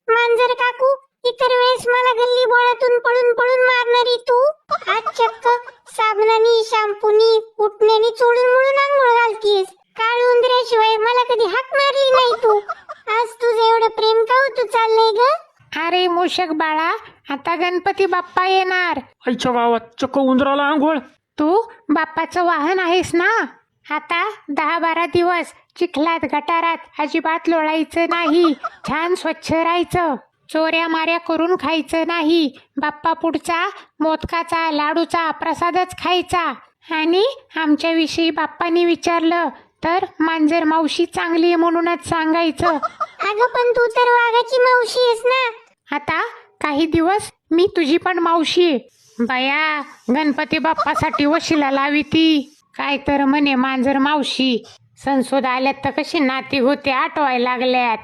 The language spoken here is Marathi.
मांजर काकू, इतर वेळेस मला गल्ली बोळातून पळून पळून मारणारी तू आज चक्क साबणानी शॅम्पूनी उठण्यानी चोळून मुळून आंघोळ घालतीस. काळ उंदऱ्याशिवाय मला कधी हाक मारली नाही तू. आज तुझं एवढं प्रेम का तू चाललंय ग? अरे मूषक बाळा, आता गणपती बाप्पा येणार. आईच्या गावात चक्क उंदराला आंघोळ. तू बाप्पाचं वाहन आहेस ना. आता 10-12 दिवस चिखलात गटारात अजिबात लोळायचं नाही. छान स्वच्छ राहायचं. चोऱ्या माऱ्या करून खायचं नाही. बाप्पा पुढचा मोदकाचा लाडूचा प्रसादच खायचा. आणि आमच्याविषयी बाप्पानी विचारलं तर मांजर मावशी चांगली आहे म्हणूनच सांगायचं. अगं पण तू तर वाघाची मावशी आहेस ना. आता काही दिवस मी तुझी पण मावशी आहे. बया, गणपती बाप्पासाठी वशिला लावी ती. काय तर म्हणे मांजर मावशी. संसद आल्यात तर कशी नाती होते आठवाय लागल्यात.